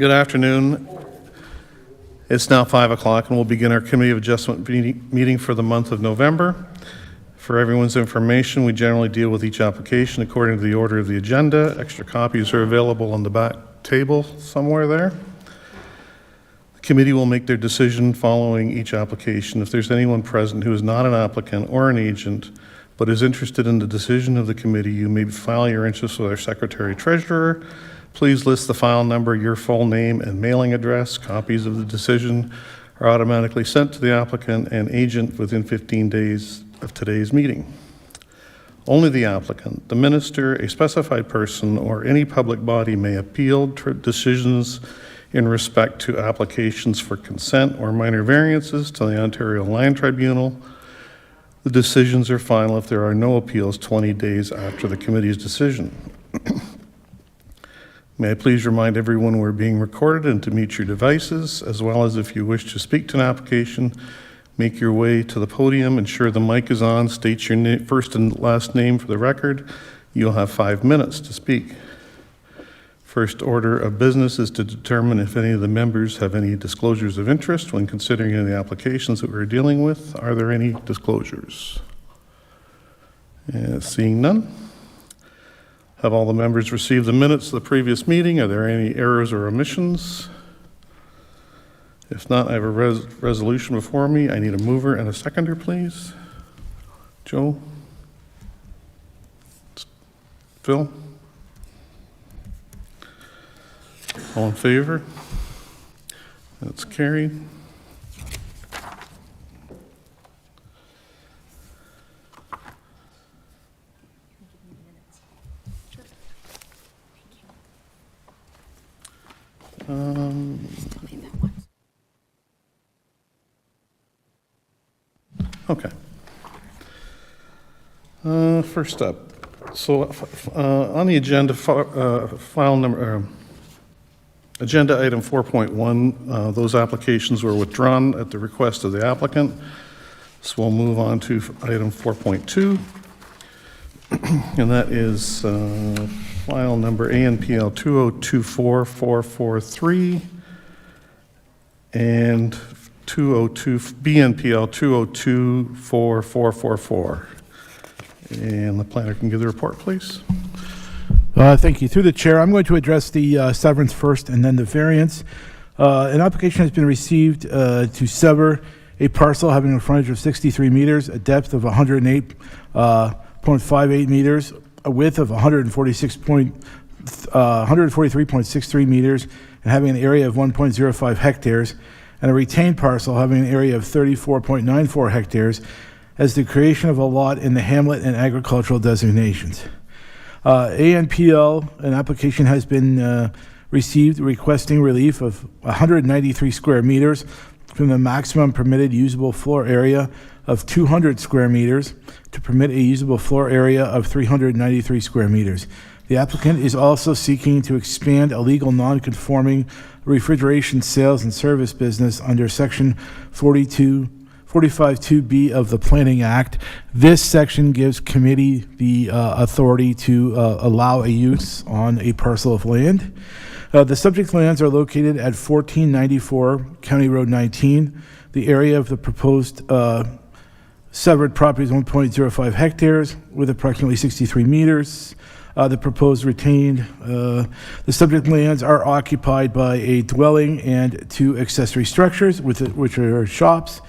Good afternoon. It's now 5 o'clock, and we'll begin our Committee of Adjustment meeting for the month of November. For everyone's information, we generally deal with each application according to the order of the agenda. Extra copies are available on the back table somewhere there. The committee will make their decision following each application. If there's anyone present who is not an applicant or an agent, but is interested in the decision of the committee, you may file your interest with our Secretary-Treasurer. Please list the file number, your full name, and mailing address. Copies of the decision are automatically sent to the applicant and agent within 15 days of today's meeting. Only the applicant, the minister, a specified person, or any public body may appeal decisions in respect to applications for consent or minor variances to the Ontario Land Tribunal. The decisions are final if there are no appeals 20 days after the committee's decision. May I please remind everyone we're being recorded and to mute your devices, as well as if you wish to speak to an application, make your way to the podium, ensure the mic is on, state your first and last name for the record. You'll have 5 minutes to speak. First order of business is to determine if any of the members have any disclosures of interest when considering any of the applications that we're dealing with. Are there any disclosures? Seeing none. Have all the members received the minutes of the previous meeting? Are there any errors or omissions? If not, I have a resolution before me. I need a mover and a seconder, please. Joe? Phil? All in favor? That's carried. Okay. First up, so on the agenda, agenda item 4.1, those applications were withdrawn at the request of the applicant. So we'll move on to item 4.2, and that is file number ANPL 2024443 and BNPL 2024444. And the planner can give the report, please. Thank you. Through the chair, I'm going to address the severance first and then the variance. An application has been received to sever a parcel having a frontage of 63 meters, a depth of 108.58 meters, a width of 143.63 meters, and having an area of 1.05 hectares, and a retained parcel having an area of 34.94 hectares as the creation of a lot in the hamlet and agricultural designations. ANPL, an application has been received requesting relief of 193 square meters from the maximum permitted usable floor area of 200 square meters to permit a usable floor area of 393 square meters. The applicant is also seeking to expand a legal non-conforming refrigeration sales and service business under Section 45(2)B of the Planning Act. This section gives committee the authority to allow a use on a parcel of land. The subject lands are located at 1494 County Road 19. The area of the proposed severed property is 1.05 hectares with approximately 63 meters. The proposed retained, the subject lands are occupied by a dwelling and 2 accessory structures, which are shops.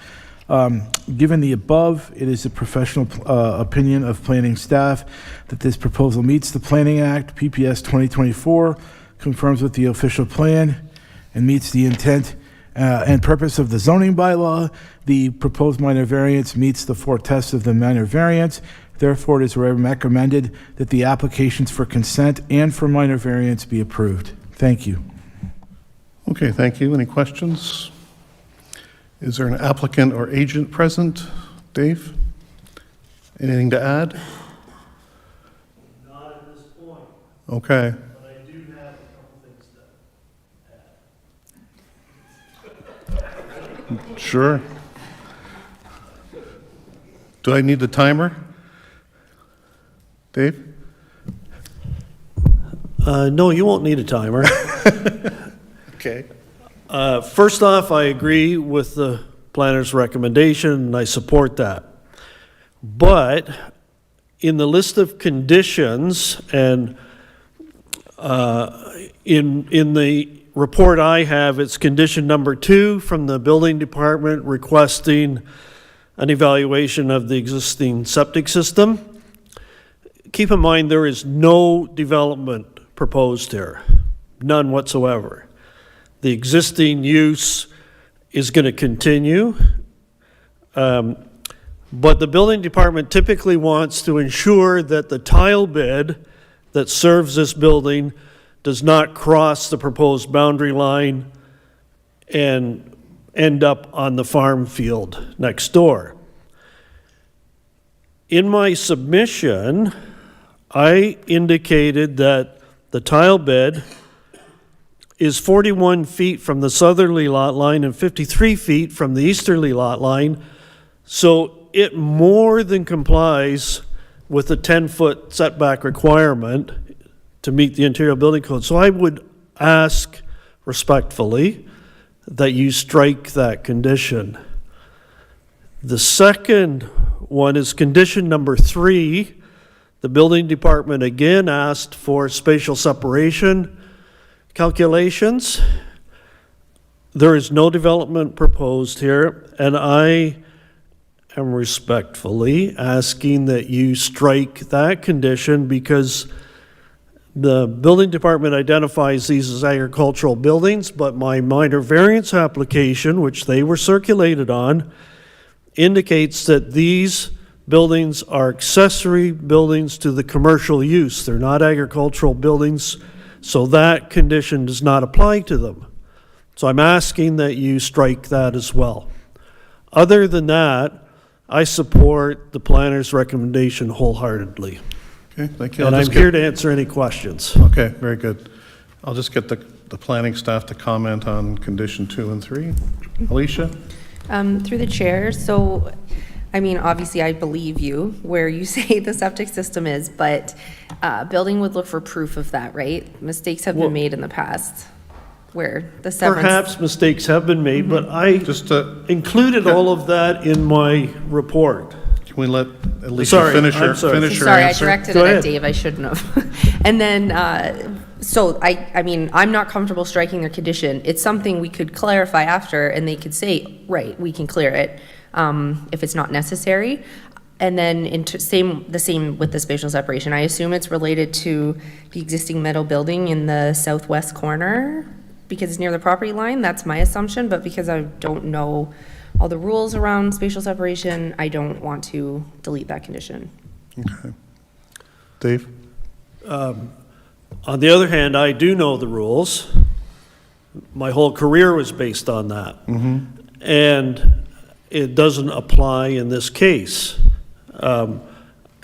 Given the above, it is a professional opinion of planning staff that this proposal meets the Planning Act, PPS 2024, confirms with the official plan, and meets the intent and purpose of the zoning bylaw. The proposed minor variance meets the 4 tests of the minor variance. Therefore, it is recommended that the applications for consent and for minor variance be approved. Thank you. Okay, thank you. Any questions? Is there an applicant or agent present? Dave? Anything to add? Not at this point. Okay. But I do have a couple things to add. Sure. Do I need the timer? Dave? No, you won't need a timer. Okay. First off, I agree with the planner's recommendation, and I support that. But in the list of conditions, and in the report I have, it's condition number 2 from the building department requesting an evaluation of the existing septic system. Keep in mind, there is no development proposed here, none whatsoever. The existing use is going to continue, but the building department typically wants to ensure that the tile bed that serves this building does not cross the proposed boundary line and end up on the farm field next door. In my submission, I indicated that the tile bed is 41 feet from the southerly lot line and 53 feet from the easterly lot line, so it more than complies with the 10-foot setback requirement to meet the interior building code. So I would ask respectfully that you strike that condition. The second one is condition number 3. The building department again asked for spatial separation calculations. There is no development proposed here, and I am respectfully asking that you strike that condition because the building department identifies these as agricultural buildings, but my minor variance application, which they were circulated on, indicates that these buildings are accessory buildings to the commercial use. They're not agricultural buildings, so that condition does not apply to them. So I'm asking that you strike that as well. Other than that, I support the planner's recommendation wholeheartedly. Okay, thank you. And I'm here to answer any questions. Okay, very good. I'll just get the planning staff to comment on condition 2 and 3. Alicia? Through the chair, so, I mean, obviously I believe you where you say the septic system is, but building would look for proof of that, right? Mistakes have been made in the past where the severance. Perhaps mistakes have been made, but I Just to, included all of that in my report. can we let Alicia Sorry, finish her I'm sorry. answer? Sorry, I directed Go it ahead. at Dave, I shouldn't have. And then, so I mean, I'm not comfortable striking their condition. It's something we could clarify after, and they could say, right, we can clear it, if it's not necessary. And then the same with the spatial separation. I assume it's related to the existing metal building in the southwest corner because it's near the property line. That's my assumption, but because I don't know all the rules around spatial separation, I don't want to delete that condition. Okay. Dave? On the other hand, I do know the rules. My whole career was based on that. And it doesn't apply in this case. And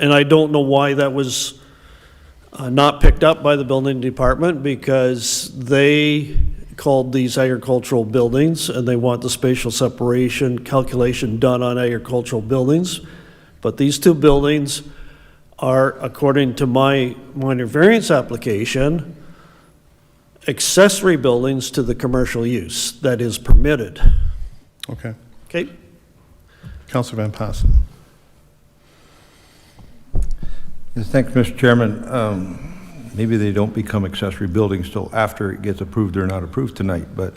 I don't know why that was not picked up by the building department because they called these agricultural buildings and they want the spatial separation calculation done on agricultural buildings. But these two buildings are, according to my minor variance application, accessory buildings to the commercial use that is permitted. Okay. Okay? Councilor Van Passen. Yes, thanks, Mr. Chairman. Maybe they don't become accessory buildings till after it gets approved or not approved tonight, but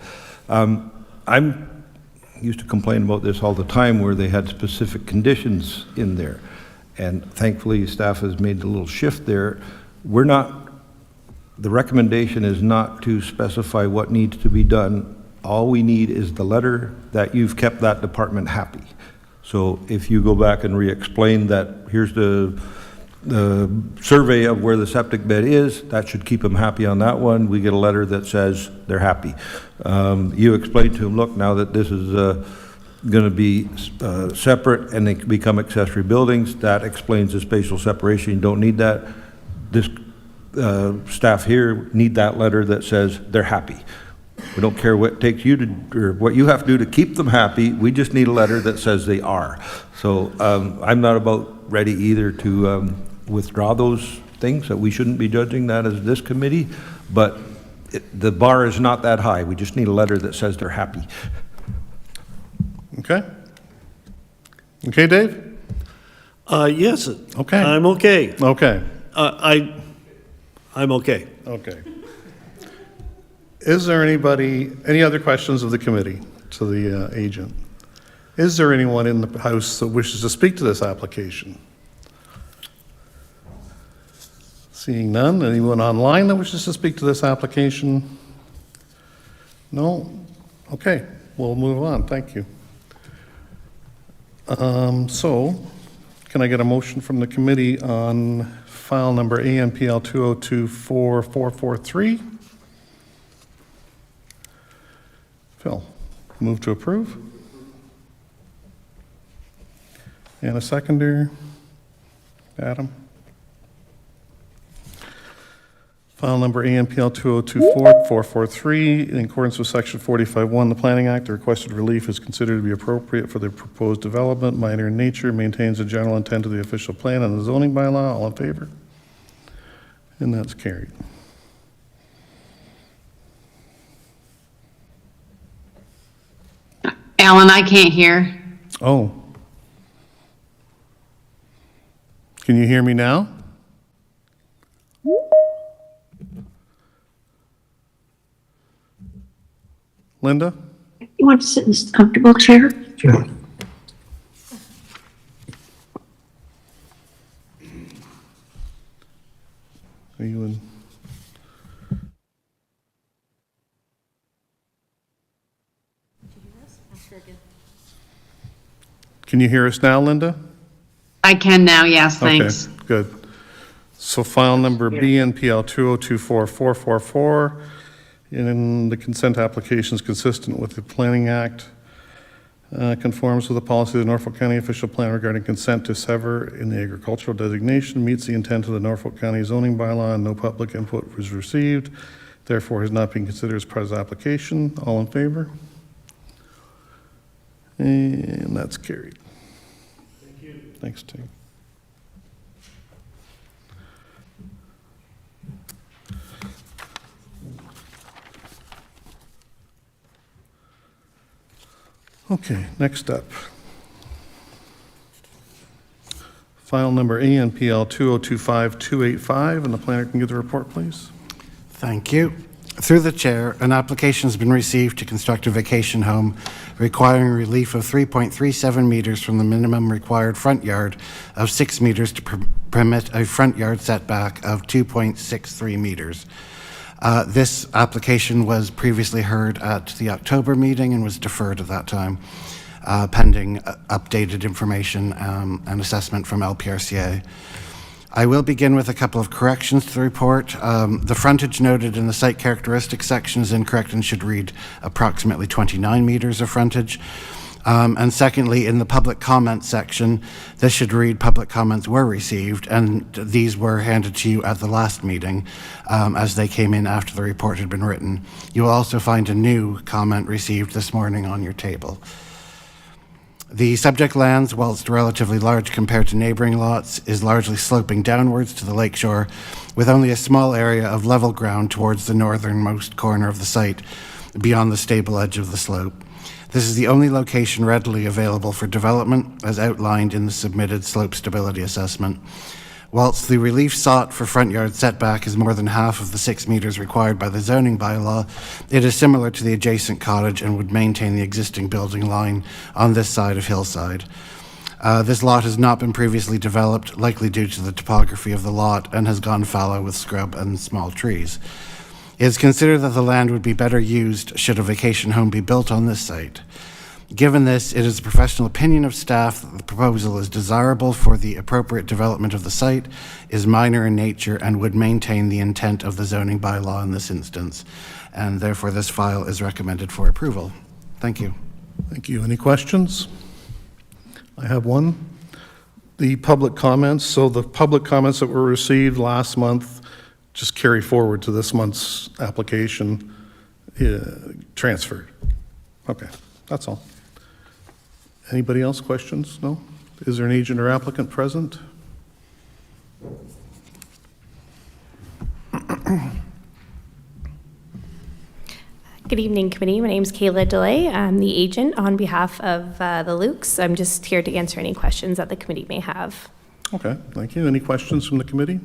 I'm used to complain about this all the time where they had specific conditions in there. And thankfully, staff has made a little shift there. The recommendation is not to specify what needs to be done. All we need is the letter that you've kept that department happy. So if you go back and re-explain that here's the survey of where the septic bed is, that should keep them happy on that one. We get a letter that says they're happy. You explain to them, look, now that this is going to be separate and they can become accessory buildings, that explains the spatial separation. You don't need that. This staff here need that letter that says they're happy. We don't care what it takes you to, or what you have to do to keep them happy. We just need a letter that says they are. So I'm not about ready either to withdraw those things, that we shouldn't be judging that as this committee. But The bar is not that high. We just need a letter that says they're happy. Okay? Okay, Dave? Yes. Okay. I'm okay. Okay, I'm okay. okay. Is there any other questions of the committee to the agent? Is there anyone in the House that wishes to speak to this application? Seeing none, anyone online that wishes to speak to this application? No? Okay, we'll move on, thank you. So, can I get a motion from the committee on file number ANPL 20244443? Phil, move to approve? And a seconder? Adam? File number ANPL 2024-443, in accordance with Section 45(1) of the Planning Act, the requested relief is considered to be appropriate for the proposed development, minor in nature, maintains the general intent of the official plan and the zoning bylaw. All in favor? And that's carried. Alan, I can't hear. Oh. Can you hear me now? Linda? You want to sit in this comfortable chair? Sure. Are you in? Can you hear us now, Linda? I can now, yes, thanks. Okay, good. So file number BNPL 2024-444, in the consent application is consistent with the Planning Act, conforms with the policy of the Norfolk County official plan regarding consent to sever in the agricultural designation, meets the intent of the Norfolk County zoning bylaw, and no public input was received, therefore has not been considered as part of the application. All in favor? And that's carried. Thank you. Thanks, Tim. Okay, next up. File number ANPL 2025-285, and the planner can give the report, please. Thank you. Through the chair, an application has been received to construct a vacation home requiring relief of 3.37 meters from the minimum required front yard of 6 meters to permit a front yard setback of 2.63 meters. This application was previously heard at the October meeting and was deferred at that time, pending updated information and assessment from LPRCA. I will begin with a couple of corrections to the report. The frontage noted in the site characteristics section is incorrect and should read approximately 29 meters of frontage. And secondly, in the public comment section, this should read public comments were received, and these were handed to you at the last meeting as they came in after the report had been written. You will also find a new comment received this morning on your table. The subject lands, whilst relatively large compared to neighboring lots, is largely sloping downwards to the lakeshore, with only a small area of level ground towards the northernmost corner of the site, beyond the stable edge of the slope. This is the only location readily available for development, as outlined in the submitted slope stability assessment. Whilst the relief sought for front yard setback is more than half of the 6 meters required by the zoning bylaw, it is similar to the adjacent cottage and would maintain the existing building line on this side of hillside. This lot has not been previously developed, likely due to the topography of the lot, and has gone fallow with scrub and small trees. It is considered that the land would be better used should a vacation home be built on this site. Given this, it is the professional opinion of staff that the proposal is desirable for the appropriate development of the site, is minor in nature, and would maintain the intent of the zoning bylaw in this instance. And therefore, this file is recommended for approval. Thank you. Thank you. Any questions? I have one. The public comments. So the public comments that were received last month just carry forward to this month's application, transferred. Okay, that's all. Anybody else questions? No? Is there an agent or applicant present? Good evening, committee. My name is Kayla DeLay. I'm the agent on behalf of the Lukes. I'm just here to answer any questions that the committee may have. Okay, thank you. Any questions from the committee?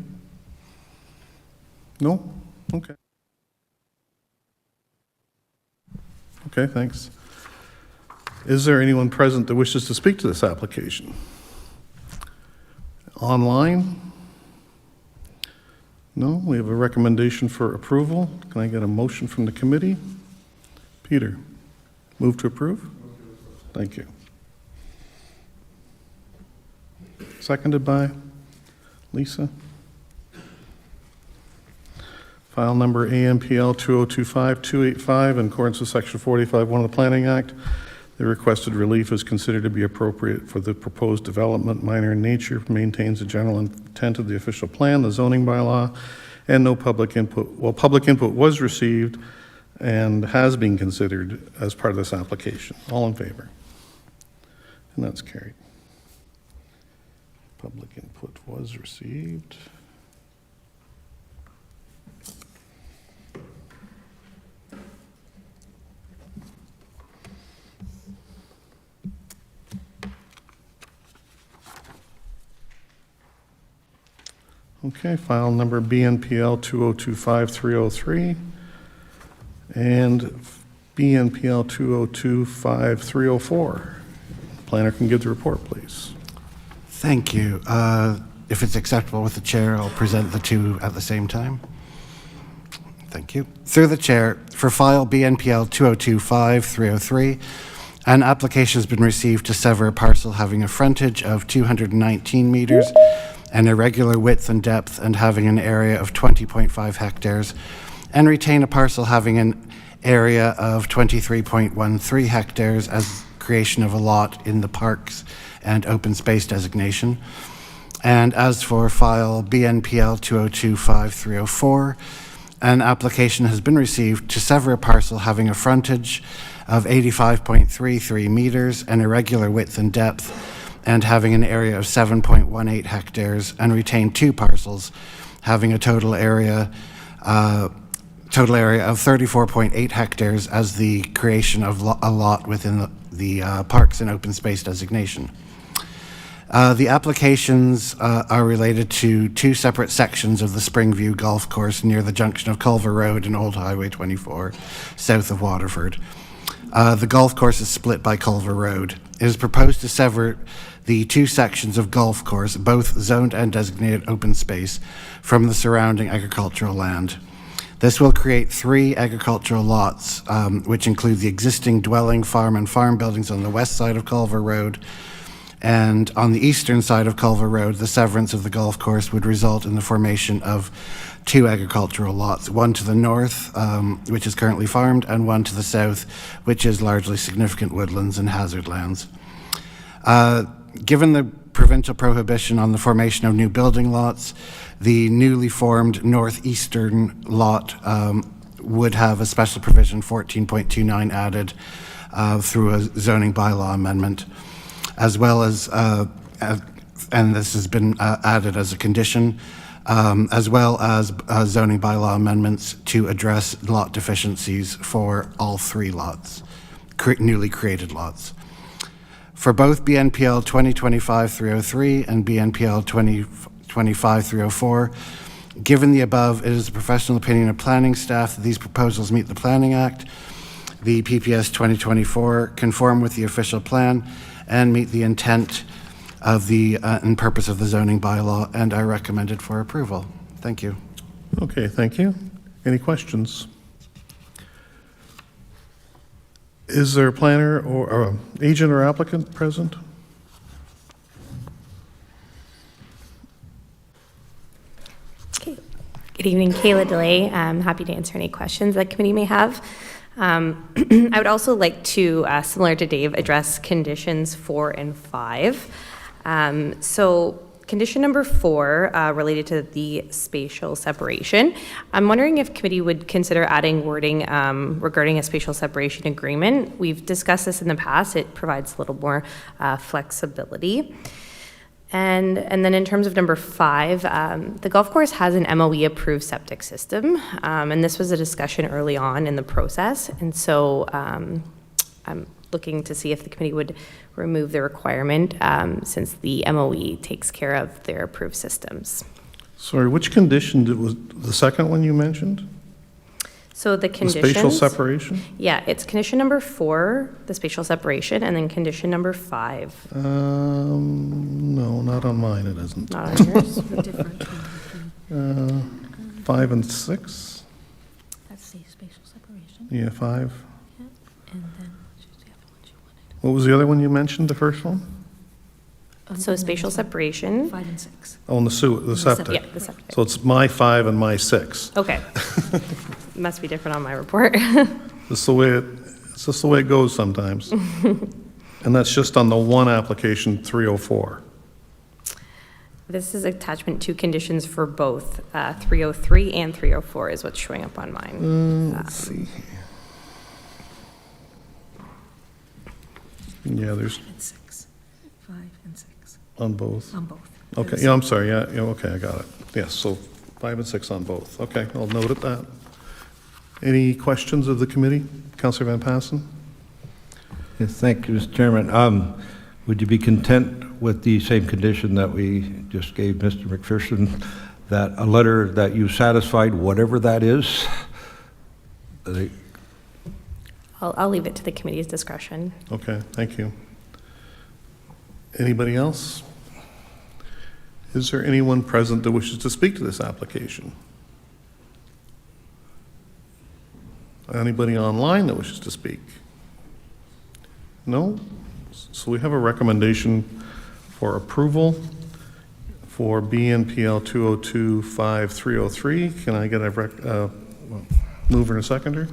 No? Okay. Okay, thanks. Is there anyone present that wishes to speak to this application? Online? No? We have a recommendation for approval. Can I get a motion from the committee? Peter, move to approve? Thank you. Seconded by Lisa. File number AMPL 2025-285, in accordance with Section 45(1) of the Planning Act. The requested relief is considered to be appropriate for the proposed development, minor in nature, maintains the general intent of the official plan, the zoning bylaw, and no public input. Well, public input was received and has been considered as part of this application. All in favor? And that's carried. Public input was received. Okay, file number BNPL 2025-303 and BNPL 2025-304. Planner can give the report, please. Thank you. If it's acceptable with the chair, I'll present the two at the same time. Thank you. Through the chair, for file BNPL 2025-303, an application has been received to sever a parcel having a frontage of 219 meters, an irregular width and depth, and having an area of 20.5 hectares, and retain a parcel having an area of 23.13 hectares as creation of a lot in the parks and open space designation. And as for file BNPL 2025-304, an application has been received to sever a parcel having a frontage of 85.33 meters, an irregular width and depth, and having an area of 7.18 hectares, and retain two parcels having a total area of 34.8 hectares as the creation of a lot within the parks and open space designation. The applications are related to two separate sections of the Springview Golf Course near the junction of Culver Road and Old Highway 24, south of Waterford. The golf course is split by Culver Road. It is proposed to sever the two sections of golf course, both zoned and designated open space, from the surrounding agricultural land. This will create three agricultural lots, which include the existing dwelling, farm, and farm buildings on the west side of Culver Road. And on the eastern side of Culver Road, the severance of the golf course would result in the formation of two agricultural lots, one to the north, which is currently farmed, and one to the south, which is largely significant woodlands and hazard lands. Given the provincial prohibition on the formation of new building lots, the newly formed northeastern lot would have a special provision 14.29 added through a zoning bylaw amendment, as well as, and this has been added as a condition, as well as zoning bylaw amendments to address lot deficiencies for all three lots, newly created lots. For both BNPL 2025-303 and BNPL 2025-304, given the above, it is the professional opinion of planning staff that these proposals meet the Planning Act, the PPS 2024, conform with the official plan, and meet the intent of the and purpose of the zoning bylaw, and are recommended for approval. Thank you. Okay, thank you. Any questions? Is there a planner or agent or applicant present? Okay. Good evening, Kayla DeLay. I'm happy to answer any questions that committee may have. I would also like to, similar to Dave, address conditions 4 and 5. So condition number 4 related to the spatial separation. I'm wondering if committee would consider adding wording regarding a spatial separation agreement. We've discussed this in the past. It provides a little more flexibility. And then in terms of number 5, the golf course has an MOE-approved septic system, and this was a discussion early on in the process. And so I'm looking to see if the committee would remove the requirement since the MOE takes care of their approved systems. Sorry, which condition was the second one you mentioned? So the The conditions. spatial separation? Yeah, it's condition number 4, the spatial separation, and then condition number 5. No, not on mine, it isn't. Not on yours? 5 and 6? That's the spatial separation. Yeah, 5. And then, choose the other ones you wanted. What was the other one you mentioned, the first one? So spatial separation. 5 and 6. Oh, and the septic. Yeah, the septic. So it's my 5 and my 6. Okay. Must be different on my report. It's just the way it goes sometimes. And that's just on the one application, 304. This is attachment 2 conditions for both 303 and 304 is what's showing up on mine. Let's see. Yeah, there's And 6. 5 and 6. on both. On both. Okay, yeah, I'm sorry, yeah, okay, I got it. Yes, so 5 and 6 on both. Okay, I'll note it that. Any questions of the committee? Councillor Van Passen? Yes, thank you, Mr. Chairman. Would you be content with the same condition that we just gave Mr. McPherson, that a letter that you satisfied, whatever that is? I'll leave it to the committee's discretion. Okay, thank you. Anybody else? Is there anyone present that wishes to speak to this application? Anybody online that wishes to speak? No? So we have a recommendation for approval for BNPL 2025303. Can I get a mover and a seconder?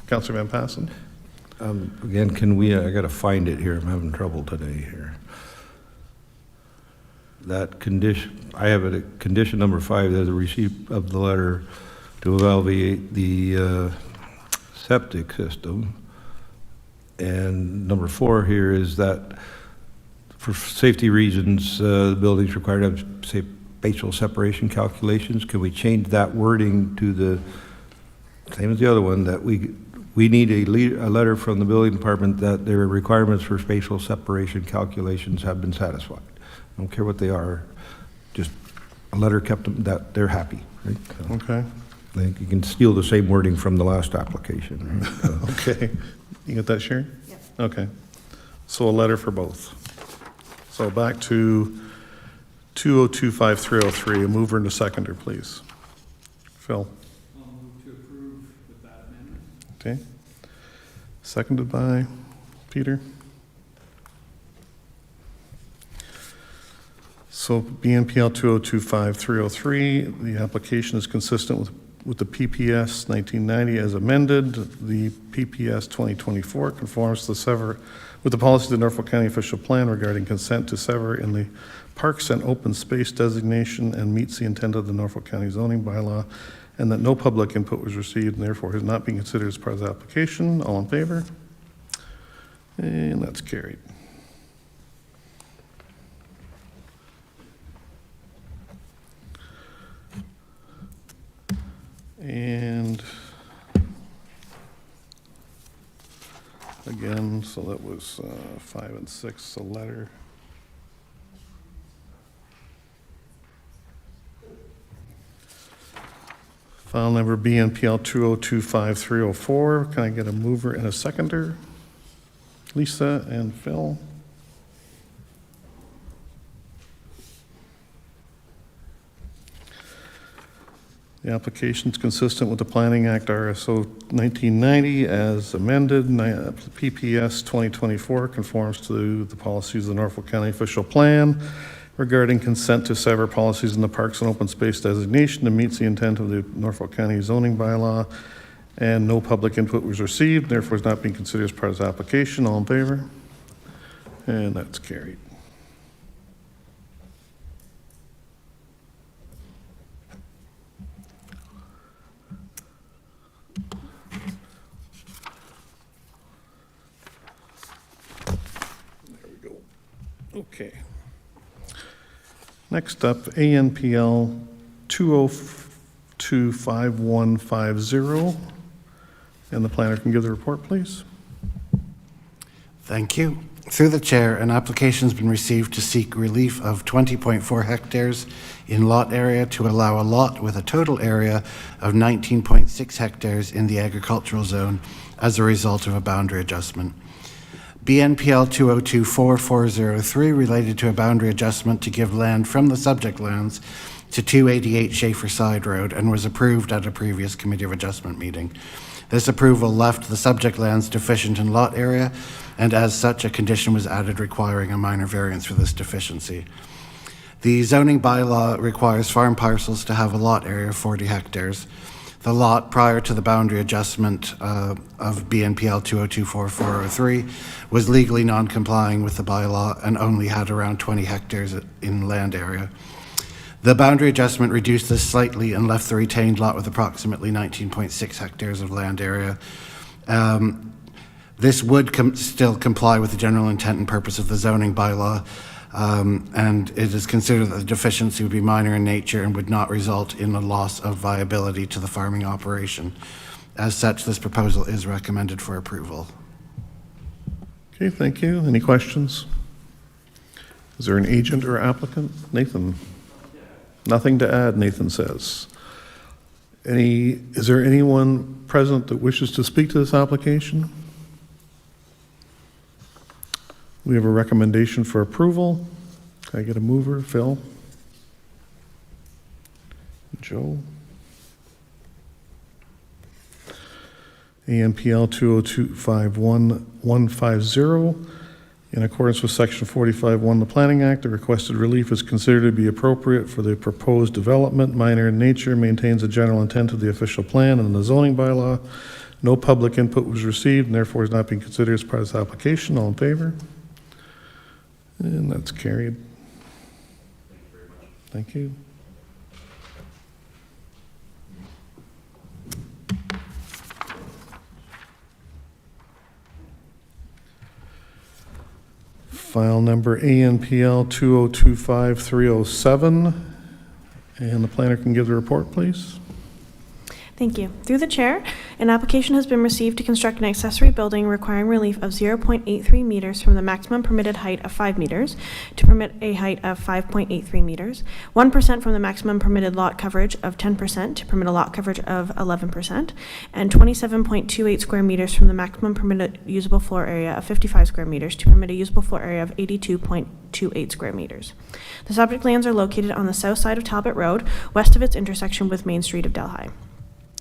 Councillor Van Passen? Again, I got to find it here. I'm having trouble today here. That condition, I have a condition number 5, there's a receipt of the letter to evaluate the septic system. And number 4 here is that for safety reasons, the building's required to have, say, spatial separation calculations. Can we change that wording to the same as the other one, that we need a letter from the building department that their requirements for spatial separation calculations have been satisfied? I don't care what they are, just a letter kept them, that they're happy, right? So Okay. I think you can steal the same wording from the last application, right? Okay. You get that, Sharon? Yep. Okay. So a letter for both. So back to 2025303, a mover and a seconder, please. Phil? I'll move to approve with that amendment. Okay. Seconded by Peter. So BNPL 2025303, the application is consistent with the PPS 1990 as amended. The PPS 2024 conforms to with the policy of the Norfolk County official plan regarding consent to sever in the parks and open space designation and meets the intent of the Norfolk County zoning bylaw, and that no public input was received and therefore is not being considered as part of the application. All in favor? And that's carried. And again, so that was 5 and 6, a letter. File number BNPL 2025304. Can I get a mover and a seconder? Lisa and Phil? The application is consistent with the Planning Act RSO 1990 as amended. PPS 2024 conforms to the policies of the Norfolk County official plan regarding consent to sever policies in the parks and open space designation and meets the intent of the Norfolk County zoning bylaw. And no public input was received, therefore is not being considered as part of this application. All in favor? And that's carried. Okay. Next up, ANPL 2025150. And the planner can give the report, please. Thank you. Through the chair, an application has been received to seek relief of 20.4 hectares in lot area to allow a lot with a total area of 19.6 hectares in the agricultural zone as a result of a boundary adjustment. BNPL 2024403 related to a boundary adjustment to give land from the subject lands to 288 Schaefer Side Road and was approved at a previous Committee of Adjustment meeting. This approval left the subject lands deficient in lot area, and as such, a condition was added requiring a minor variance for this deficiency. The zoning bylaw requires farm parcels to have a lot area of 40 hectares. The lot prior to the boundary adjustment of BNPL 2024403 was legally non-complying with the bylaw and only had around 20 hectares in land area. The boundary adjustment reduced this slightly and left the retained lot with approximately 19.6 hectares of land area. This would still comply with the general intent and purpose of the zoning bylaw, and it is considered that the deficiency would be minor in nature and would not result in a loss of viability to the farming operation. As such, this proposal is recommended for approval. Okay, thank you. Any questions? Is there an agent or applicant? Nathan? Nothing to add, Nathan says. Is there anyone present that wishes to speak to this application? We have a recommendation for approval. Can I get a mover? Phil? Joe? ANPL 2025150. In accordance with Section 45(1) of the Planning Act, the requested relief is considered to be appropriate for the proposed development, minor in nature, maintains the general intent of the official plan and the zoning bylaw. No public input was received and therefore is not being considered as part of this application. All in favor? And that's carried. Thank you. File number ANPL 2025307. And the planner can give the report, please. Thank you. Through the chair, an application has been received to construct an accessory building requiring relief of 0.83 meters from the maximum permitted height of 5 meters to permit a height of 5.83 meters, 1% from the maximum permitted lot coverage of 10% to permit a lot coverage of 11%, and 27.28 square meters from the maximum permitted usable floor area of 55 square meters to permit a usable floor area of 82.28 square meters. The subject lands are located on the south side of Talbot Road, west of its intersection with Main Street of Delhi.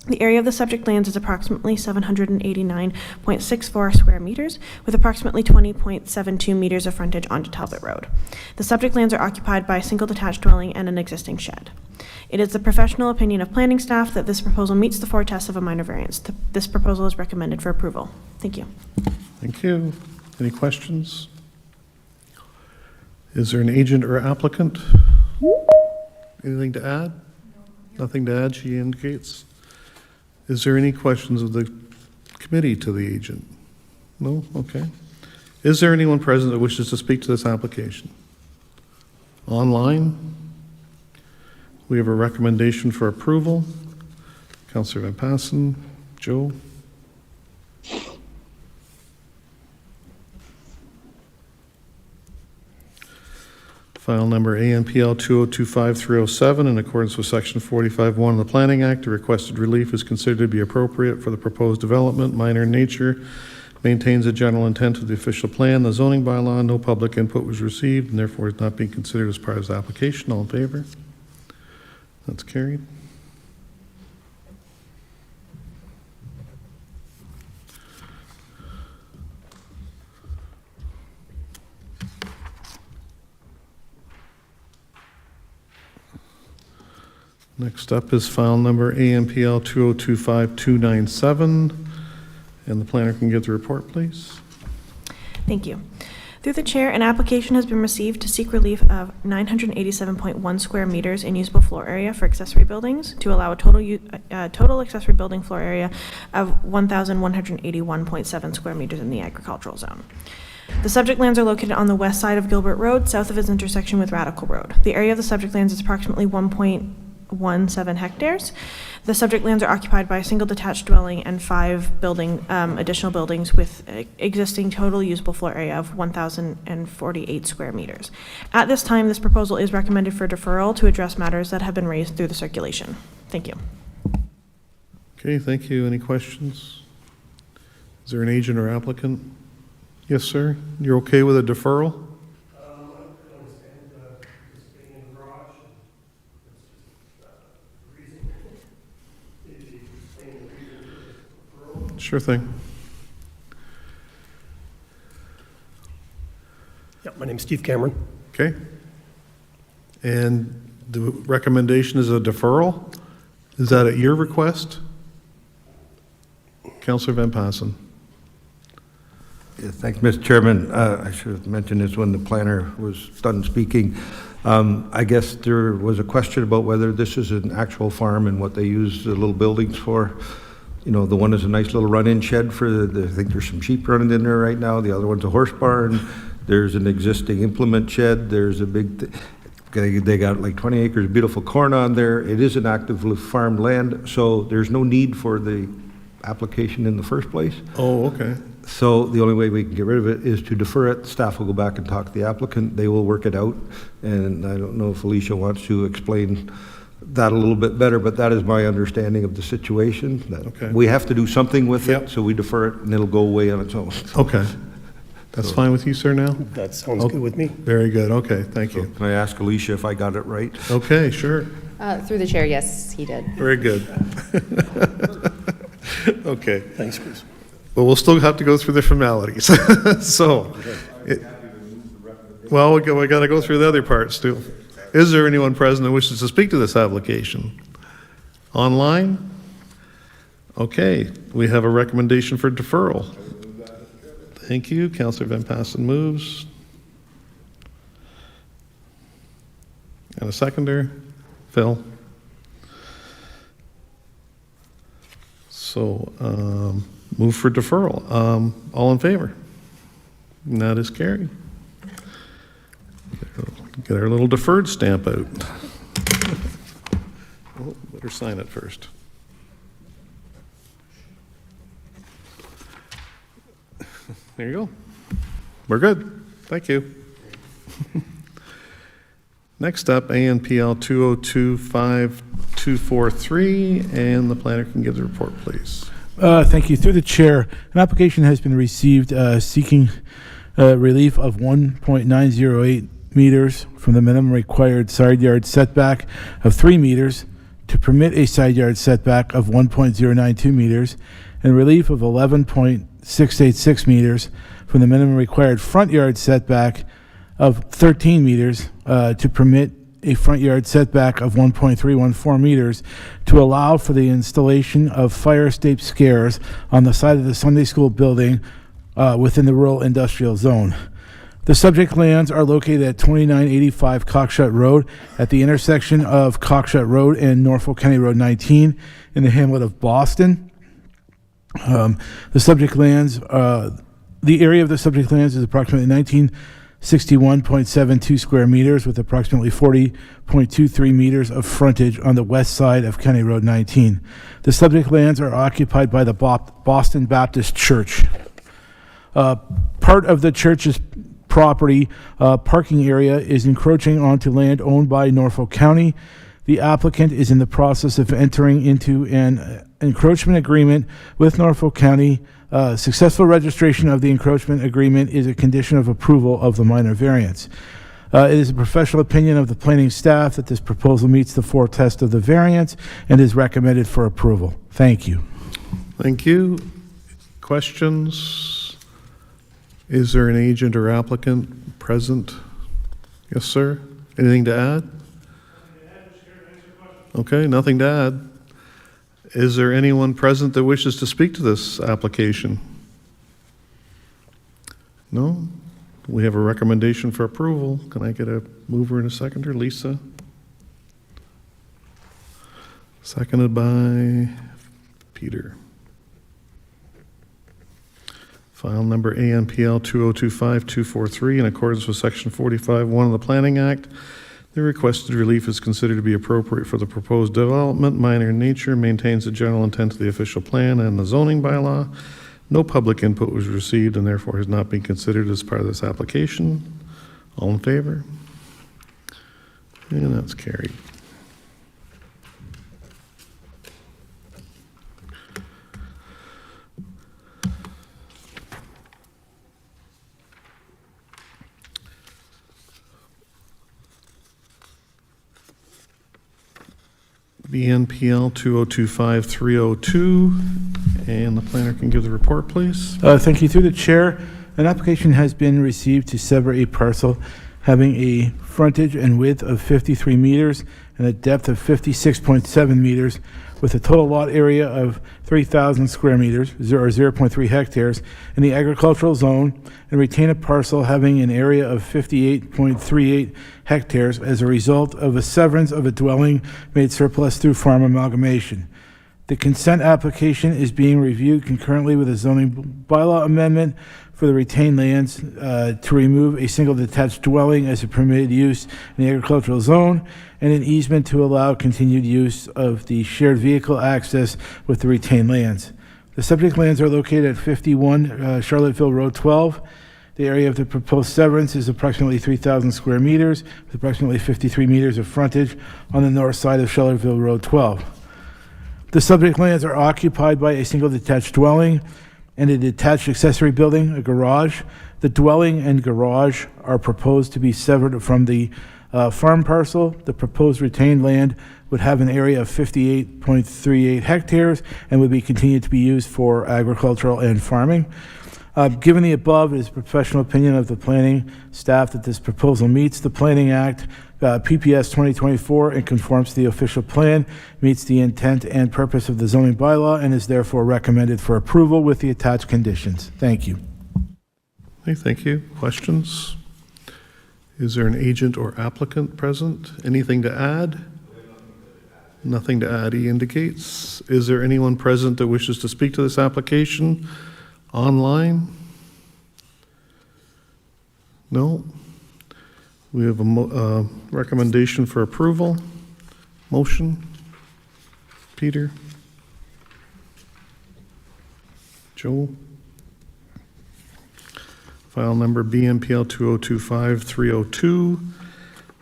The area of the subject lands is approximately 789.64 square meters, with approximately 20.72 meters of frontage onto Talbot Road. The subject lands are occupied by a single detached dwelling and an existing shed. It is the professional opinion of planning staff that this proposal meets the 4 tests of a minor variance. This proposal is recommended for approval. Thank you. Thank you. Any questions? Is there an agent or applicant? Anything to add? Nothing to add, she indicates. Is there any questions of the committee to the agent? No? Okay. Is there anyone present that wishes to speak to this application? Online? We have a recommendation for approval. Councillor Van Passen, Joe? File number ANPL 2025307. In accordance with Section 45(1) of the Planning Act, the requested relief is considered to be appropriate for the proposed development, minor in nature, maintains the general intent of the official plan, the zoning bylaw. No public input was received and therefore is not being considered as part of the application. All in favor? That's carried. Next up is file number ANPL 2025297, and the planner can give the report, please. Thank you. Through the chair, an application has been received to seek relief of 987.1 square meters in usable floor area for accessory buildings to allow a total accessory building floor area of 1,181.7 square meters in the agricultural zone. The subject lands are located on the west side of Gilbert Road, south of its intersection with Radical Road. The area of the subject lands is approximately 1.17 hectares. The subject lands are occupied by a single detached dwelling and 5 additional buildings with existing total usable floor area of 1,048 square meters. At this time, this proposal is recommended for deferral to address matters that have been raised through the circulation. Thank you. Okay, thank you. Any questions? Is there an agent or applicant? Yes, sir. You're okay with a deferral? Sure thing. Yeah, my name's Steve Cameron. Okay. And the recommendation is a deferral? Is that at your request? Councillor Van Passen. Yeah, thanks, Mr. Chairman. I should have mentioned this when the planner was done speaking. I guess there was a question about whether this is an actual farm and what they use the little buildings for. You know, the one is a nice little run-in shed for I think there's some sheep running in there right now. The other one's a horse barn. There's an existing implement shed. There's a big, they got like 20 acres of beautiful corn on there. It is an actively farmed land, so there's no need for the application in the first place. Oh, okay. So the only way we can get rid of it is to defer it. Staff will go back and talk to the applicant. They will work it out. And I don't know if Alicia wants to explain that a little bit better, but that is my understanding of the situation. That Okay. we have to do something with Yep. it, so we defer it and it'll go away on its own. Okay. That's fine with you, sir, now? That sounds good with me. Very good. Okay, thank you. Can I ask Alicia if I got it right? Okay, sure. Through the chair, yes, he did. Very good. Okay. Thanks, Bruce. But we'll still have to go through the formalities. So, well, we got to go through the other parts too. Is there anyone present that wishes to speak to this application? Online? Okay, we have a recommendation for deferral. Thank you. Councillor Van Passen moves. And a seconder? Phil? So, move for deferral. All in favor? And that is carried. Get our little deferred stamp out. Oh, better sign it first. There you go. We're good. Thank you. Next up, ANPL 2025243, and the planner can give the report, please. Thank you. Through the chair, an application has been received seeking relief of 1.908 meters from the minimum required side yard setback of 3 meters to permit a side yard setback of 1.092 meters and relief of 11.686 meters from the minimum required front yard setback of 13 meters to permit a front yard setback of 1.314 meters to allow for the installation of fire escape scares on the side of the Sunday school building within the rural industrial zone. The subject lands are located at 2985 Cockshut Road at the intersection of Cockshut Road and Norfolk County Road 19 in the hamlet of Boston. The subject lands, the area of the subject lands is approximately 1961.72 square meters with approximately 40.23 meters of frontage on the west side of County Road 19. The subject lands are occupied by the Boston Baptist Church. Part of the church's property parking area is encroaching onto land owned by Norfolk County. The applicant is in the process of entering into an encroachment agreement with Norfolk County. Successful registration of the encroachment agreement is a condition of approval of the minor variance. It is a professional opinion of the planning staff that this proposal meets the 4 tests of the variance and is recommended for approval. Thank you. Thank you. Questions? Is there an agent or applicant present? Yes, sir. Anything to add? Okay, nothing to add. Is there anyone present that wishes to speak to this application? No? We have a recommendation for approval. Can I get a mover and a seconder? Lisa? Seconded by Peter. File number ANPL 2025-243, in accordance with Section 45(1) of the Planning Act, the requested relief is considered to be appropriate for the proposed development, minor in nature, maintains the general intent of the official plan and the zoning bylaw. No public input was received and therefore has not been considered as part of this application. All in favor? And that's carried. BNPL 2025-302, and the planner can give the report, please. Thank you. Through the chair, an application has been received to sever a parcel having a frontage and width of 53 meters and a depth of 56.7 meters with a total lot area of 3,000 square meters, or 0.3 hectares, in the agricultural zone, and retain a parcel having an area of 58.38 hectares as a result of a severance of a dwelling made surplus through farm amalgamation. The consent application is being reviewed concurrently with a zoning bylaw amendment for the retained lands to remove a single detached dwelling as a permitted use in the agricultural zone, and an easement to allow continued use of the shared vehicle access with the retained lands. The subject lands are located at 51 Charlottesville Road 12. The area of the proposed severance is approximately 3,000 square meters, with approximately 53 meters of frontage on the north side of Charlottesville Road 12. The subject lands are occupied by a single detached dwelling and a detached accessory building, a garage. The dwelling and garage are proposed to be severed from the farm parcel. The proposed retained land would have an area of 58.38 hectares and would be continued to be used for agricultural and farming. Given the above, it is professional opinion of the planning staff that this proposal meets the Planning Act, PPS 2024, and conforms to the official plan, meets the intent and purpose of the zoning bylaw, and is therefore recommended for approval with the attached conditions. Thank you. Okay, thank you. Questions? Is there an agent or applicant present? Anything to add? Nothing to add, he indicates. Is there anyone present that wishes to speak to this application online? No? We have a recommendation for approval. Motion? Peter? Joe? File number BNPL 2025-302.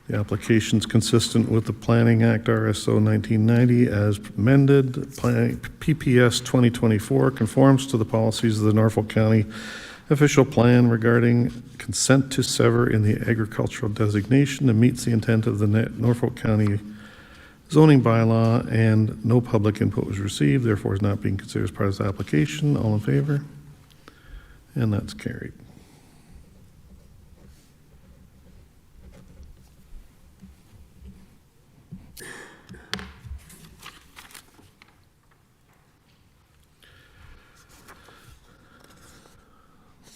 The application is consistent with the Planning Act RSO 1990 as amended. PPS 2024 conforms to the policies of the Norfolk County official plan regarding consent to sever in the agricultural designation and meets the intent of the Norfolk County zoning bylaw, and no public input was received, therefore is not being considered as part of this application. All in favor? And that's carried.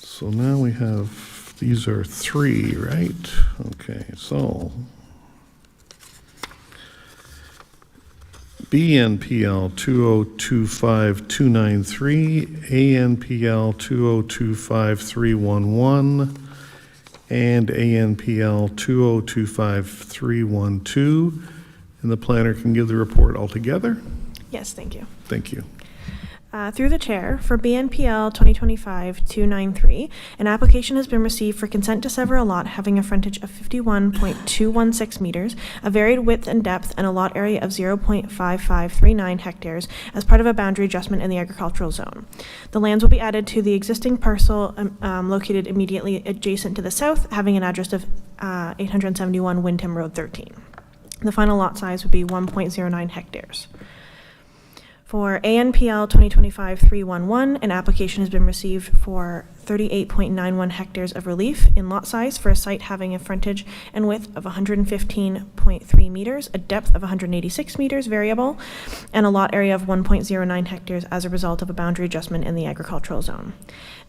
So now we have, these are three, right? Okay, so BNPL 2025-293, ANPL 2025-311, and ANPL 2025-312. And the planner can give the report all together? Yes, thank you. Thank you. Through the chair, for BNPL 2025-293, an application has been received for consent to sever a lot having a frontage of 51.216 meters, a varied width and depth, and a lot area of 0.5539 hectares as part of a boundary adjustment in the agricultural zone. The lands will be added to the existing parcel located immediately adjacent to the south, having an address of 871 Windham Road 13. The final lot size would be 1.09 hectares. For ANPL 2025-311, an application has been received for 38.91 hectares of relief in lot size for a site having a frontage and width of 115.3 meters, a depth of 186 meters variable, and a lot area of 1.09 hectares as a result of a boundary adjustment in the agricultural zone.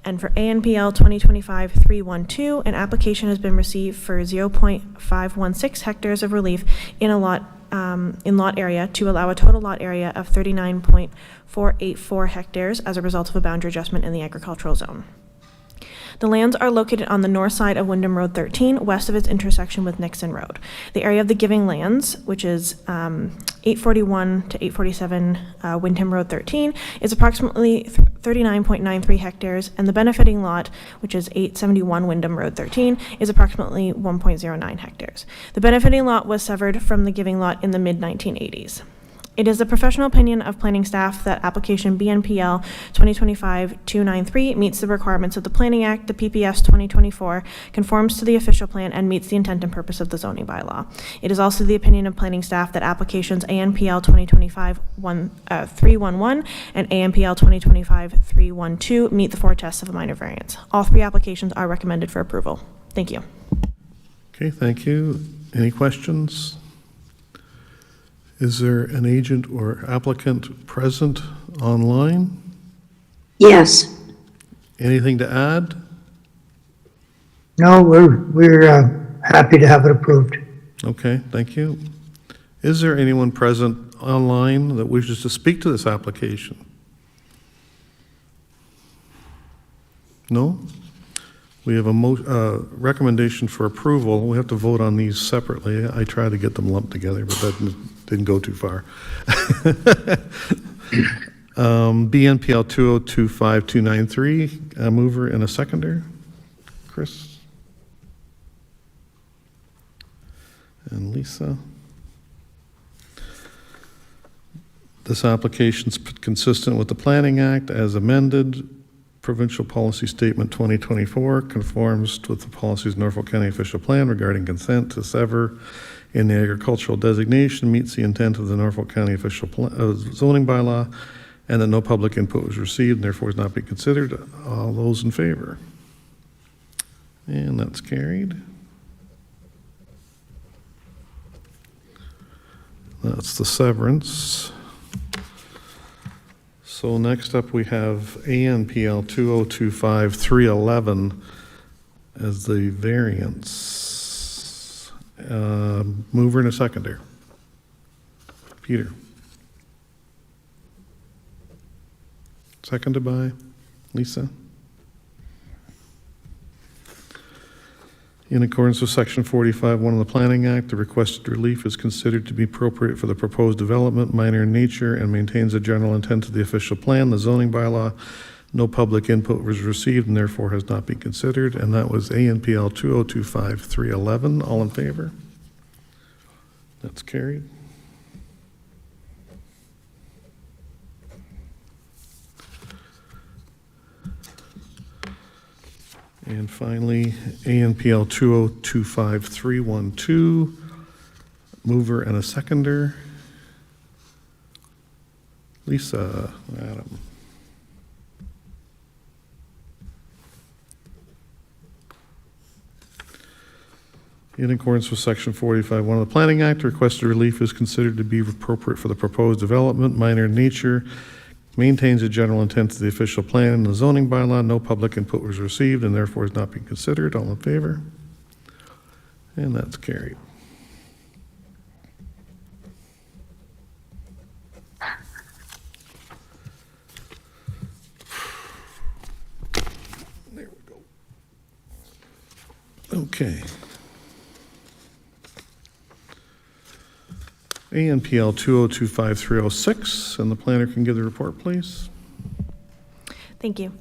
And for ANPL 2025-312, an application has been received for 0.516 hectares of relief in lot area to allow a total lot area of 39.484 hectares as a result of a boundary adjustment in the agricultural zone. The lands are located on the north side of Wyndham Road 13, west of its intersection with Nixon Road. The area of the giving lands, which is 841 to 847 Wyndham Road 13, is approximately 39.93 hectares, and the benefiting lot, which is 871 Wyndham Road 13, is approximately 1.09 hectares. The benefiting lot was severed from the giving lot in the mid-1980s. It is the professional opinion of planning staff that application BNPL 2025-293 meets the requirements of the Planning Act, the PPS 2024, conforms to the official plan, and meets the intent and purpose of the zoning bylaw. It is also the opinion of planning staff that applications ANPL 2025-311 and ANPL 2025-312 meet the 4 tests of a minor variance. All 3 applications are recommended for approval. Thank you. Okay, thank you. Any questions? Is there an agent or applicant present online? Yes. Anything to add? No, we're happy to have it approved. Okay, thank you. Is there anyone present online that wishes to speak to this application? No? We have a recommendation for approval. We have to vote on these separately. I tried to get them lumped together, but that didn't go too far. BNPL 2025-293, a mover and a seconder. Chris? And Lisa? This application is consistent with the Planning Act as amended. Provincial Policy Statement 2024 conforms with the policies of Norfolk County Official Plan regarding consent to sever in the agricultural designation, meets the intent of the Norfolk County Official Zoning Bylaw, and that no public input was received and therefore is not being considered. All those in favor? And that's carried. That's the severance. So next up, we have ANPL 2025-311 as the variance. Mover and a seconder. Peter. Seconded by Lisa. In accordance with Section 45(1) of the Planning Act, the requested relief is considered to be appropriate for the proposed development, minor in nature, and maintains the general intent of the official plan, the zoning bylaw. No public input was received and therefore has not been considered, and that was ANPL 2025-311. All in favor? That's carried. And finally, ANPL 2025-312, mover and a seconder. Lisa, Adam. In accordance with Section 45(1) of the Planning Act, requested relief is considered to be appropriate for the proposed development, minor in nature, maintains the general intent of the official plan and the zoning bylaw. No public input was received and therefore is not being considered. All in favor? And that's carried. There we go. Okay. ANPL 2025-306, and the planner can give the report, please. Thank you.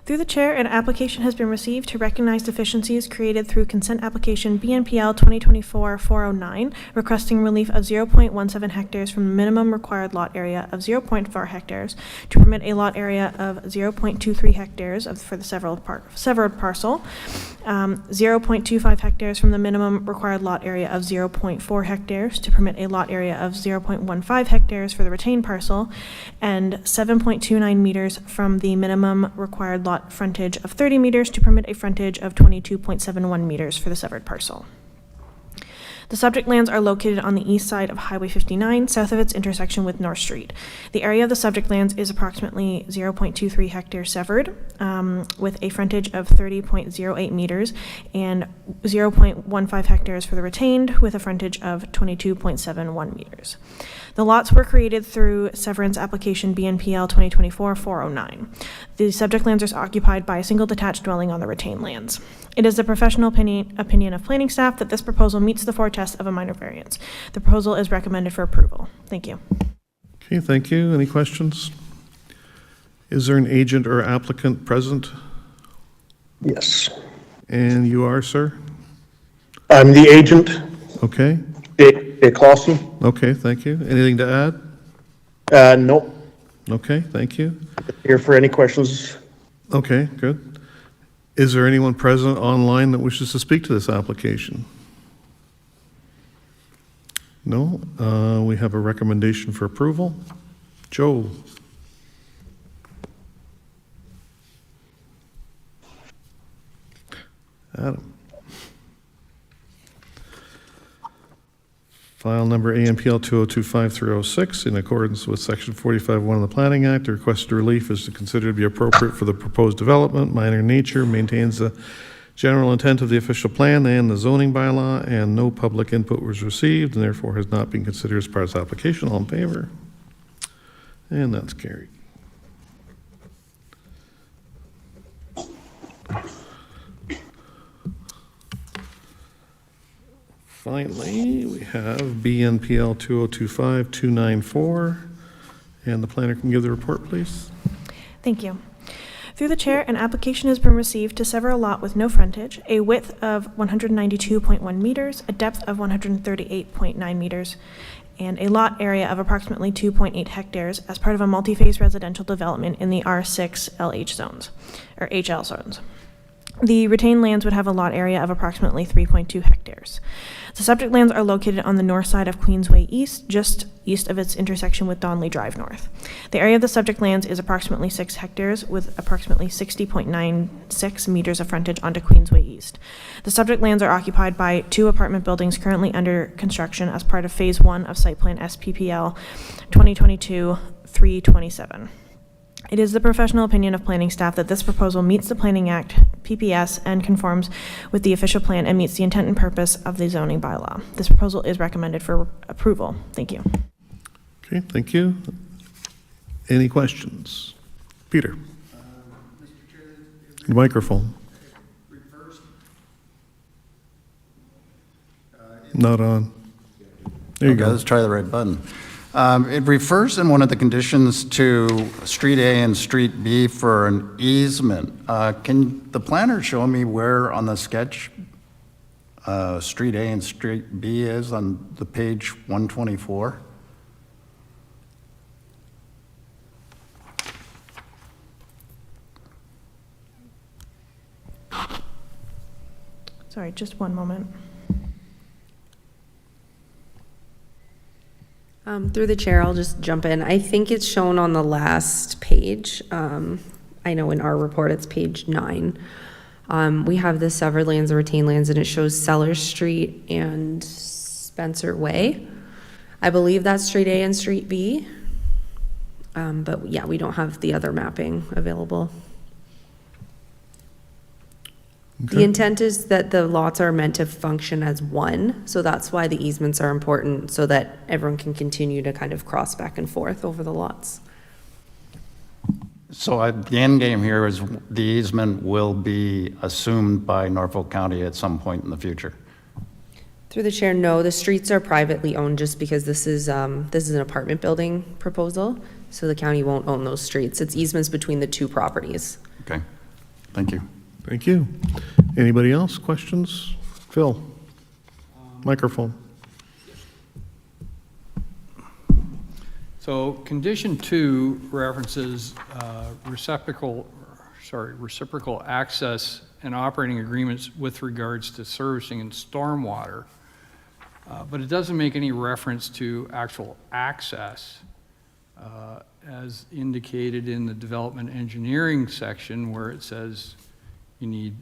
Through the chair, an application has been received to recognize deficiencies created through consent application BNPL 2024-409, requesting relief of 0.17 hectares from the minimum required lot area of 0.4 hectares to permit a lot area of 0.23 hectares for the severed parcel, 0.25 hectares from the minimum required lot area of 0.4 hectares to permit a lot area of 0.15 hectares for the retained parcel, and 7.29 meters from the minimum required lot frontage of 30 meters to permit a frontage of 22.71 meters for the severed parcel. The subject lands are located on the east side of Highway 59, south of its intersection with North Street. The area of the subject lands is approximately 0.23 hectares severed, with a frontage of 30.08 meters, and 0.15 hectares for the retained, with a frontage of 22.71 meters. The lots were created through severance application BNPL 2024-409. The subject lands are occupied by a single detached dwelling on the retained lands. It is the professional opinion of planning staff that this proposal meets the four tests of a minor variance. The proposal is recommended for approval. Thank you. Okay, thank you. Any questions? Is there an agent or applicant present? Yes. And you are, sir? I'm the agent, Okay, Dick Clausen. okay, thank you. Anything to add? Nope. Okay, thank you. Here for any questions. Okay, good. Is there anyone present online that wishes to speak to this application? No? We have a recommendation for approval. Joe? Adam? File number AMPL 2025-306, in accordance with Section 45(1) of the Planning Act, the requested relief is considered to be appropriate for the proposed development, minor in nature, maintains the general intent of the official plan and the zoning bylaw, and no public input was received, and therefore has not been considered as part of this application. All in favor? And that's carried. Finally, we have BNPL 2025-294, and the planner can give the report, please. Thank you. Through the chair, an application has been received to sever a lot with no frontage, a width of 192.1 meters, a depth of 138.9 meters, and a lot area of approximately 2.8 hectares as part of a multi-phase residential development in the R6 LH zones, or HL zones. The retained lands would have a lot area of approximately 3.2 hectares. The subject lands are located on the north side of Queensway East, just east of its intersection with Donley Drive North. The area of the subject lands is approximately 6 hectares with approximately 60.96 meters of frontage onto Queensway East. The subject lands are occupied by 2 apartment buildings currently under construction as part of Phase 1 of Site Plan SPPL 2022-327. It is the professional opinion of planning staff that this proposal meets the Planning Act, PPS, and conforms with the official plan and meets the intent and purpose of the zoning bylaw. This proposal is recommended for approval. Thank you. Okay, thank you. Any questions? Peter? Mr. Chair, Microphone. Not on. There you Okay, go. let's try the right button. It refers in one of the conditions to Street A and Street B for an easement. Can the planner show me where on the sketch Street A and Street B is on the page 124? Sorry, just one moment. Through the chair, I'll just jump in. I think it's shown on the last page. I know in our report it's page 9. We have the severed lands and retained lands, and it shows Sellers Street and Spencer Way. I believe that's Street A and Street B. But yeah, we don't have the other mapping available. Okay. The intent is that the lots are meant to function as one, so that's why the easements are important, so that everyone can continue to kind of cross back and forth over the lots. So the end game here is the easement will be assumed by Norfolk County at some point in the future. Through the chair, no, the streets are privately owned just because this is an apartment building proposal, so the county won't own those streets. It's easements between the 2 properties. Okay. Thank you. Thank you. Anybody else? Questions? Phil? Microphone. So condition 2 references reciprocal access and operating agreements with regards to servicing and stormwater, but it doesn't make any reference to actual access as indicated in the development engineering section where it says you need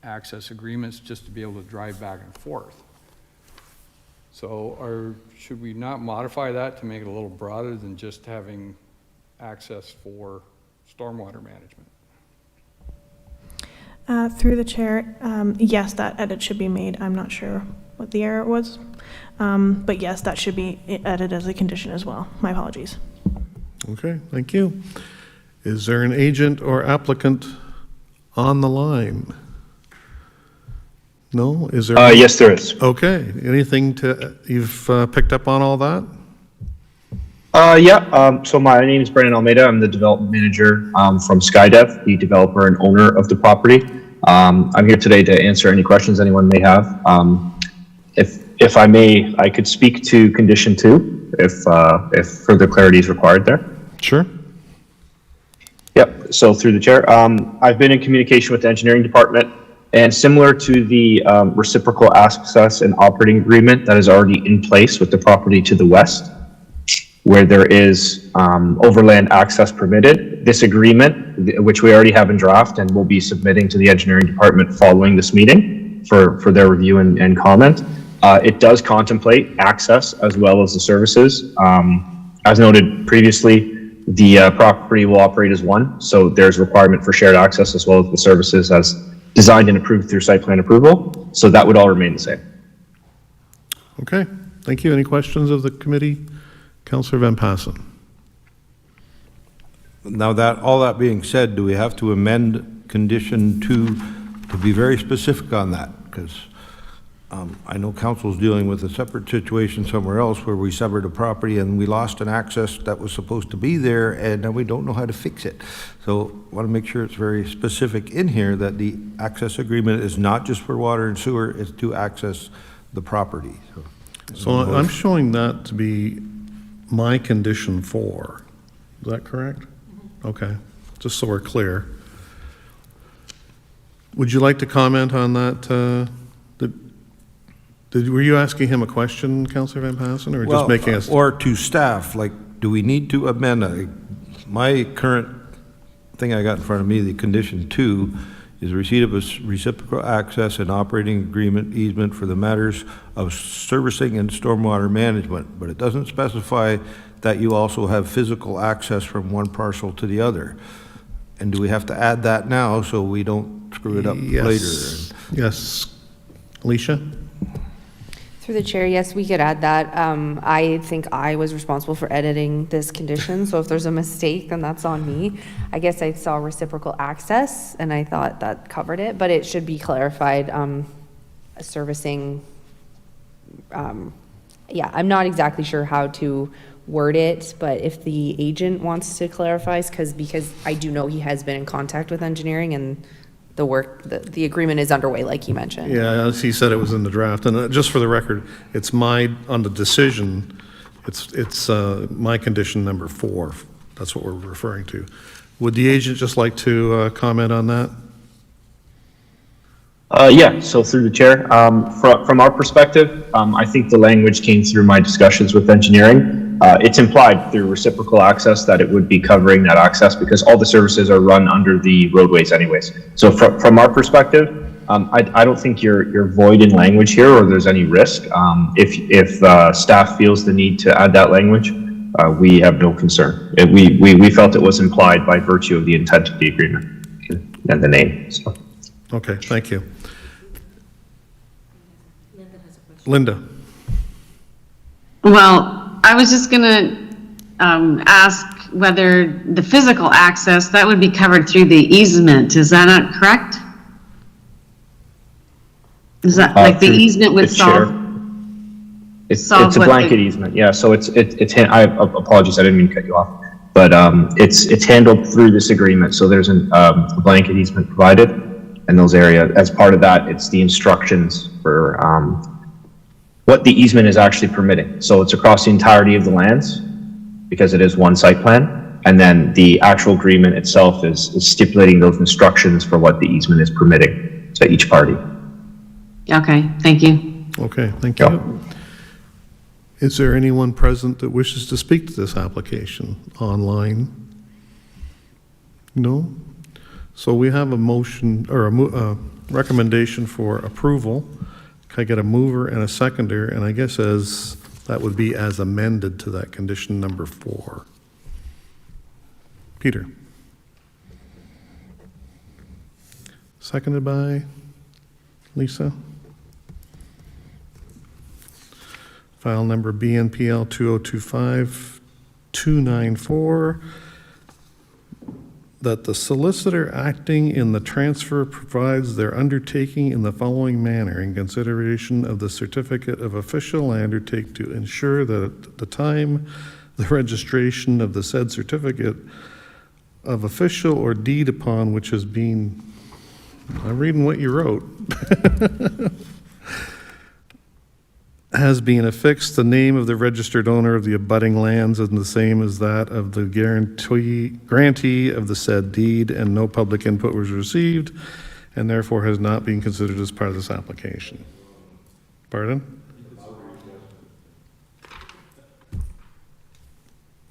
access agreements just to be able to drive back and forth. So should we not modify that to make it a little broader than just having access for stormwater management? Through the chair, yes, that edit should be made. I'm not sure what the error was. But yes, that should be added as a condition as well. My apologies. Okay, thank you. Is there an agent or applicant on the line? No? Is there? Yes, there is. Okay. Anything you've picked up on all that? So my name is Brandon Almeida. I'm the development manager from Skydev, the developer and owner of the property. I'm here today to answer any questions anyone may have. If I may, I could speak to condition 2 if further clarity is required there. Sure. Yep. So through the chair, I've been in communication with the engineering department, and similar to the reciprocal access and operating agreement that is already in place with the property to the west, where there is overland access permitted, this agreement, which we already have in draft and will be submitting to the engineering department following this meeting for their review and comment, it does contemplate access as well as the services. As noted previously, the property will operate as one, so there's requirement for shared access as well as the services as designed and approved through site plan approval, so that would all remain the same. Okay, thank you. Any questions of the committee? Councillor Van Passen. Now all that being said, do we have to amend condition 2 to be very specific on that? Because I know council's dealing with a separate situation somewhere else where we severed a property and we lost an access that was supposed to be there, and now we don't know how to fix it. So I want to make sure it's very specific in here that the access agreement is not just for water and sewer, it's to access the property. So I'm showing that to be my condition 4. Is that correct? Okay, just so we're clear. Would you like to comment on that? Were you asking him a question, Councillor Van Passen, or just making us? Or to staff, like, do we need to amend? My current thing I got in front of me, the condition 2, is receipt of a reciprocal access and operating agreement easement for the matters of servicing and stormwater management, but it doesn't specify that you also have physical access from one parcel to the other. And do we have to add that now so we don't screw it up later? Yes. Alicia? Through the chair, yes, we could add that. I think I was responsible for editing this condition, so if there's a mistake, then that's on me. I guess I saw reciprocal access, and I thought that covered it, but it should be clarified, servicing. Yeah, I'm not exactly sure how to word it, but if the agent wants to clarify, because I do know he has been in contact with engineering and the work, the agreement is underway, like you mentioned. Yeah, as he said, it was in the draft. And just for the record, it's on the decision, it's my condition number 4. That's what we're referring to. Would the agent just like to comment on that? Yeah, so through the chair, from our perspective, I think the language came through my discussions with engineering. It's implied through reciprocal access that it would be covering that access because all the services are run under the roadways anyways. So from our perspective, I don't think you're void in language here or there's any risk. If staff feels the need to add that language, we have no concern. We felt it was implied by virtue of the intent of the agreement and the name. So. Okay, thank you. Linda. Well, I was just going to ask whether the physical access, that would be covered through the easement. Is that not correct? Is that like the easement would solve? It's a blanket easement, yeah. So it's I apologies, I didn't mean to cut you off. But it's handled through this agreement. So there's a blanket easement provided in those areas. As part of that, it's the instructions for what the easement is actually permitting. So it's across the entirety of the lands because it is one site plan. And then the actual agreement itself is stipulating those instructions for what the easement is permitting to each party. Okay, thank you. Okay, thank you. Is there anyone present that wishes to speak to this application online? No? So we have a motion, or a recommendation for approval. Can I get a mover and a seconder? And I guess that would be as amended to that condition number 4. Peter. Seconded by Lisa. File number BNPL 2025-294, that the solicitor acting in the transfer provides their undertaking in the following manner in consideration of the certificate of official I undertake to ensure that at the time the registration of the said certificate of official or deed upon which has been, I'm reading what you wrote, has been affixed the name of the registered owner of the abutting lands and the same as that of the grantee of the said deed, and no public input was received, and therefore has not been considered as part of this application. Pardon?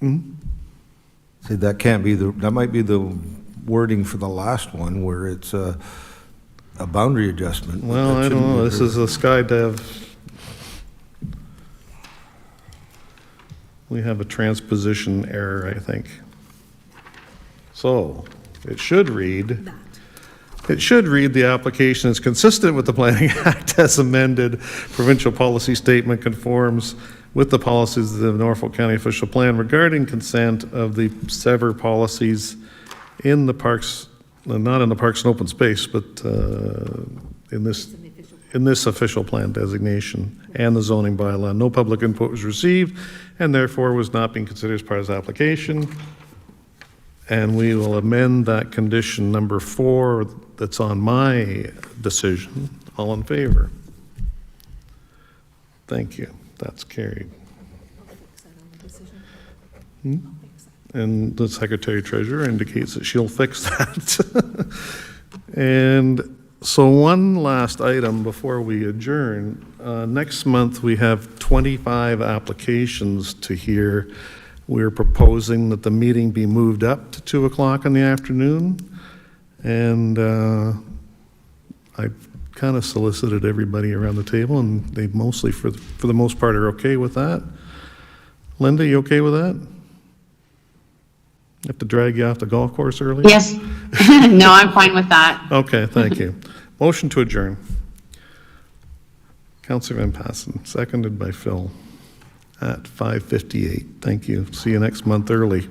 See, that might be the wording for the last one where it's a boundary adjustment. Well, I don't know. This is a SkyDev. We have a transposition error, I think. So it should read, the application is consistent with the Planning Act as amended. Provincial policy statement conforms with the policies of the Norfolk County Official Plan regarding consent of the sever policies in the parks, not in the parks and open space, but in this official plan designation and the zoning bylaw. No public input was received and therefore was not being considered as part of this application. And we will amend that condition number 4 that's on my decision. All in favor? Thank you. That's carried. And the Secretary Treasurer indicates that she'll fix that. And so one last item before we adjourn. Next month, we have 25 applications to hear. We're proposing that the meeting be moved up to 2 o'clock in the afternoon. And I've kind of solicited everybody around the table, and they mostly, for the most part, are okay with that. Linda, you okay with that? Have to drag you off the golf course early? Yes. No, I'm fine with that. Okay, thank you. Motion to adjourn. Councillor Van Passen, seconded by Phil at 5:58. Thank you. See you next month early.